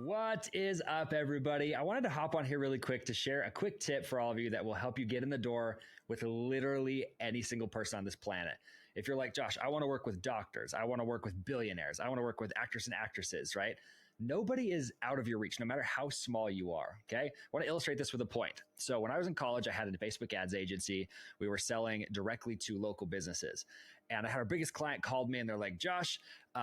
What is up, everybody? I wanted to hop on here really quick to share a quick tip for all of you that will help you get in the door with literally any single person on this planet. If you're like, Josh, I want to work with doctors, I want to work with billionaires, I want to work with actors and actresses, right? Nobody is out of your reach, no matter how small you are, okay? I want to illustrate this with a point. So when I was in college, I had a Facebook ads agency. We were selling directly to local businesses. And I had our biggest client called me and they're like, Josh,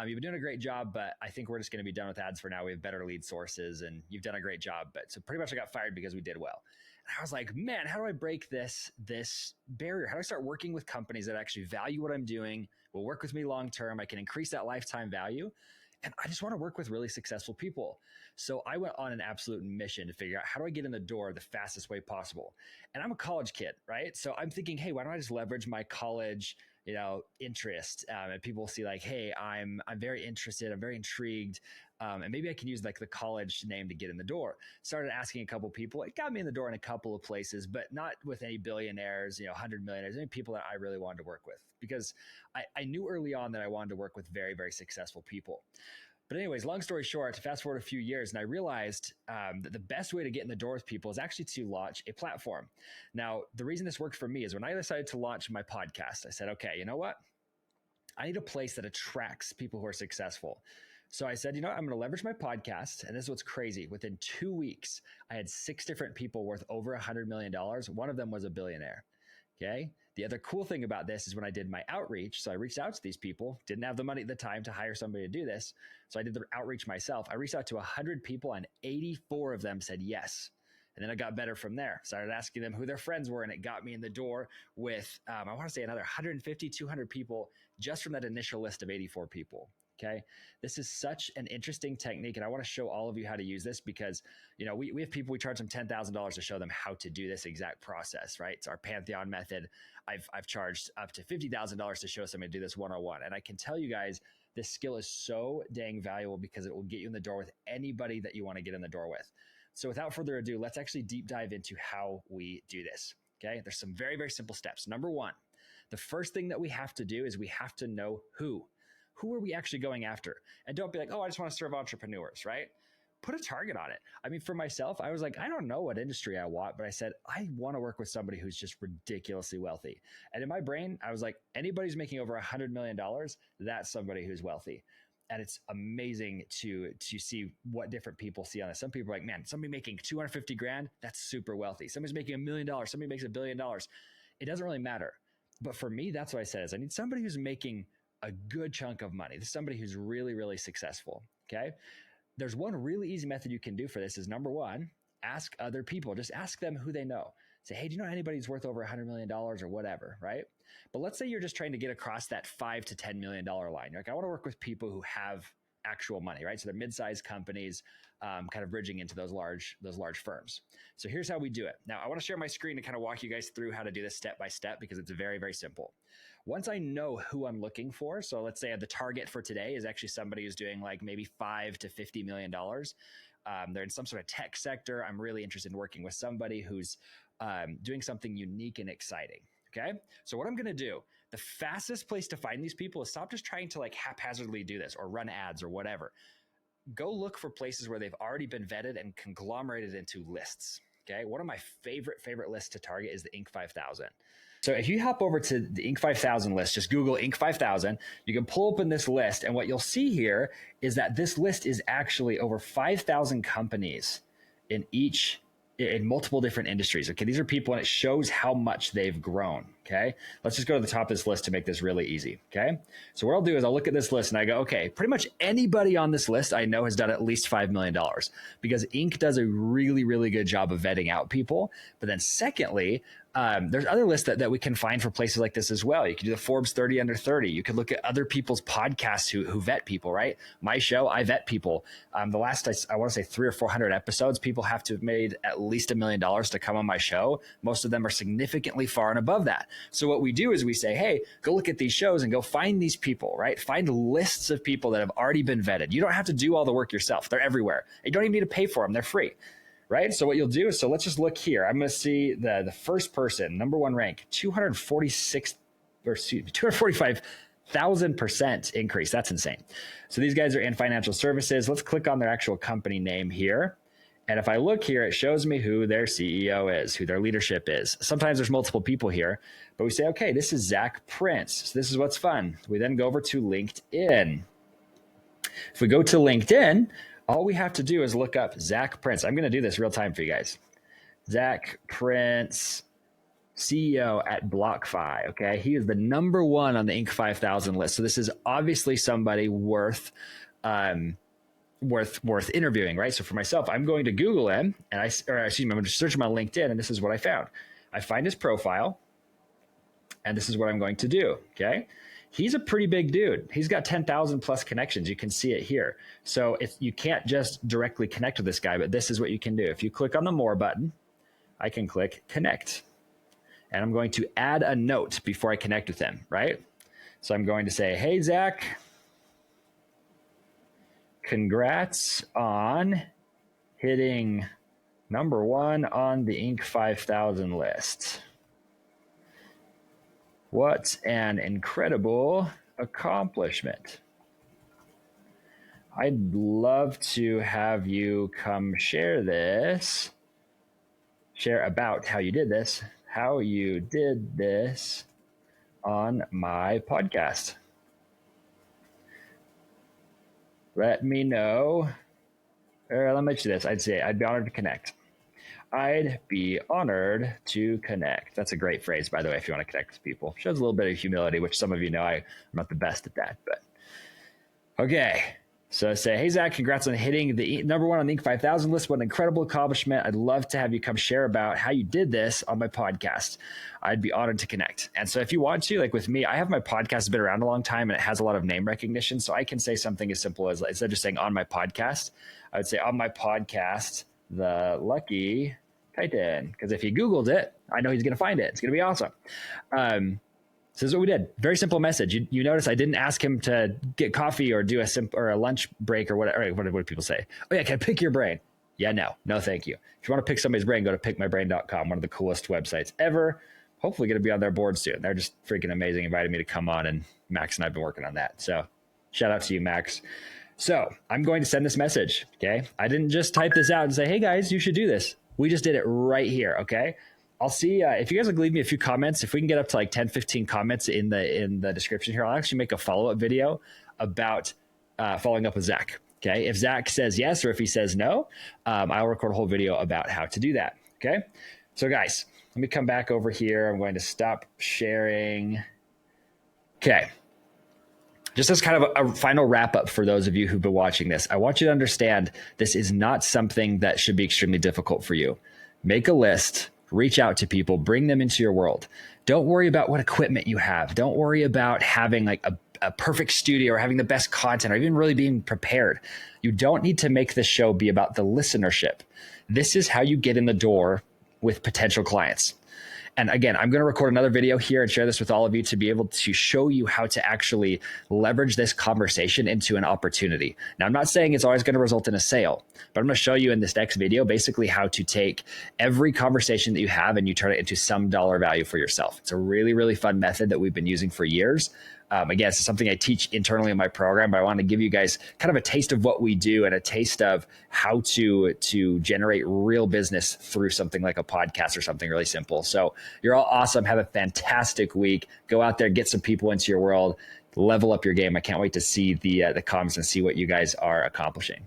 you've been doing a great job, but I think we're just going to be done with ads for now. We have better lead sources and you've done a great job. But so pretty much I got fired because we did well. And I was like, man, how do I break this barrier? How do I start working with companies that actually value what I'm doing, will work with me long-term? I can increase that lifetime value. And I just want to work with really successful people. So I went on an absolute mission to figure out how do I get in the door the fastest way possible. And I'm a college kid, right? So I'm thinking, hey, why don't I just leverage my college, interest? And people see like, hey, I'm very interested. I'm very intrigued. And maybe I can use like the college name to get in the door. Started asking a couple people. It got me in the door in a couple of places, but not with any billionaires, 100 millionaires, any people that I really wanted to work with, because I knew early on that I wanted to work with very, very successful people. But anyways, long story short, fast forward a few years, and I realized that the best way to get in the door with people is actually to launch a platform. Now, the reason this worked for me is when I decided to launch my podcast, I said, okay, you know what? I need a place that attracts people who are successful. So I said, I'm going to leverage my podcast. And this is what's crazy. Within 2 weeks, I had 6 different people worth over $100 million. One of them was a billionaire. Okay. The other cool thing about this is when I did my outreach. So I reached out to these people, didn't have the money at the time to hire somebody to do this. So I did the outreach myself. I reached out to 100 people and 84 of them said yes. And then I got better from there. Started asking them who their friends were. And it got me in the door with, I want to say another 150, 200 people just from that initial list of 84 people. Okay. This is such an interesting technique. And I want to show all of you how to use this because, we have people, we charge them $10,000 to show them how to do this exact process, right? It's our Pantheon method. I've charged up to $50,000 to show somebody to do this one-on-one. And I can tell you guys, this skill is so dang valuable because it will get you in the door with anybody that you want to get in the door with. So without further ado, let's actually deep dive into how we do this. Okay. There's some very, very simple steps. Number one, the first thing that we have to do is we have to know who are we actually going after? And don't be like, oh, I just want to serve entrepreneurs, right? Put a target on it. I mean, for myself, I was like, I don't know what industry I want, but I said, I want to work with somebody who's just ridiculously wealthy. And in my brain, I was like, anybody who's making over $100 million, that's somebody who's wealthy. And it's amazing to see what different people see on this. Some people are like, man, somebody making 250 grand, that's super wealthy. Somebody's making $1 million. Somebody makes $1 billion. It doesn't really matter. But for me, that's what I said is I need somebody who's making a good chunk of money. This is somebody who's really, really successful. Okay. There's one really easy method you can do for this is number one, ask other people. Just ask them who they know. Say, hey, do you know anybody who's worth over $100 million or whatever, right? But let's say you're just trying to get across that $5 to $10 million line. You're like, I want to work with people who have actual money, right? So they're mid-sized companies, kind of bridging into those large firms. So here's how we do it. Now, I want to share my screen to kind of walk you guys through how to do this step by step because it's very, very simple. Once I know who I'm looking for, so let's say the target for today is actually somebody who's doing like maybe $5 to $50 million. They're in some sort of tech sector. I'm really interested in working with somebody who's doing something unique and exciting. Okay. So what I'm going to do, the fastest place to find these people is stop just trying to like haphazardly do this or run ads or whatever. Go look for places where they've already been vetted and conglomerated into lists. Okay. One of my favorite lists to target is the Inc. 5000. So if you hop over to the Inc. 5000 list, just Google Inc. 5000, you can pull open this list. And what you'll see here is that this list is actually over 5,000 companies in multiple different industries. Okay. These are people and it shows how much they've grown. Okay. Let's just go to the top of this list to make this really easy. Okay. So what I'll do is I'll look at this list and I go, okay, pretty much anybody on this list I know has done at least $5 million because Inc. does a really, really good job of vetting out people. But then secondly, there's other lists that we can find for places like this as well. You can do the Forbes 30 under 30. You can look at other people's podcasts who vet people, right? My show, I vet people. The last, I want to say 300 or 400 episodes, people have to have made at least $1 million to come on my show. Most of them are significantly far and above that. So what we do is we say, hey, go look at these shows and go find these people, right? Find lists of people that have already been vetted. You don't have to do all the work yourself. They're everywhere. You don't even need to pay for them. They're free. Right. So what you'll do is, so let's just look here. I'm going to see the first person, number one rank, 245 1,000% increase. That's insane. So these guys are in financial services. Let's click on their actual company name here. And if I look here, it shows me who their CEO is, who their leadership is. Sometimes there's multiple people here, but we say, okay, this is Zach Prince. So this is what's fun. We then go over to LinkedIn. If we go to LinkedIn, all we have to do is look up Zach Prince. I'm going to do this real time for you guys. Zach Prince, CEO at BlockFi. Okay. He is the number one on the Inc. 5000 list. So this is obviously somebody worth interviewing, right? So for myself, I'm going to Google him and I'm just searching my LinkedIn, and this is what I found. I find his profile, and this is what I'm going to do. Okay. He's a pretty big dude. He's got 10,000 plus connections. You can see it here. So you can't just directly connect with this guy, but this is what you can do. If you click on the more button, I can click connect, and I'm going to add a note before I connect with him, right? So I'm going to say, hey, Zach, congrats on hitting number one on the Inc. 5000 list. What an incredible accomplishment. I'd love to have you come share about how you did this on my podcast. Let me know. Or let me do this. I'd say I'd be honored to connect. I'd be honored to connect. That's a great phrase, by the way, if you want to connect with people. Shows a little bit of humility, which some of you know I'm not the best at that. But okay. So say, hey, Zach, congrats on hitting the number one on the Inc. 5000 list. What an incredible accomplishment. I'd love to have you come share about how you did this on my podcast. I'd be honored to connect. And so if you want to, like with me, I have my podcast has been around a long time and it has a lot of name recognition. So I can say something as simple as, instead of just saying on my podcast, I would say on my podcast, the Lucky Titan. Because if he Googled it, I know he's going to find it. It's going to be awesome. So this is what we did. Very simple message. You notice I didn't ask him to get coffee or do a lunch break or whatever. What do people say? Oh yeah, can I pick your brain? Yeah, no, thank you. If you want to pick somebody's brain, go to pickmybrain.com, one of the coolest websites ever. Hopefully going to be on their board soon. They're just freaking amazing. Invited me to come on, and Max and I've been working on that. So shout out to you, Max. So I'm going to send this message. Okay. I didn't just type this out and say, hey guys, you should do this. We just did it right here. Okay. I'll see if you guys will leave me a few comments. If we can get up to like 10, 15 comments in the description here, I'll actually make a follow-up video about following up with Zach. Okay. If Zach says yes, or if he says no, I'll record a whole video about how to do that. Okay. So guys, let me come back over here. I'm going to stop sharing. Okay. Just as kind of a final wrap up for those of you who've been watching this, I want you to understand this is not something that should be extremely difficult for you. Make a list. Reach out to people, bring them into your world. Don't worry about what equipment you have. Don't worry about having like a perfect studio or having the best content or even really being prepared. You don't need to make this show be about the listenership. This is how you get in the door with potential clients. And again, I'm going to record another video here and share this with all of you to be able to show you how to actually leverage this conversation into an opportunity. Now, I'm not saying it's always going to result in a sale, but I'm going to show you in this next video basically how to take every conversation that you have and you turn it into some dollar value for yourself. It's a really, really fun method that we've been using for years. Again, it's something I teach internally in my program, but I want to give you guys kind of a taste of what we do and a taste of how to generate real business through something like a podcast or something really simple. So you're all awesome. Have a fantastic week. Go out there, get some people into your world, level up your game. I can't wait to see the comments and see what you guys are accomplishing.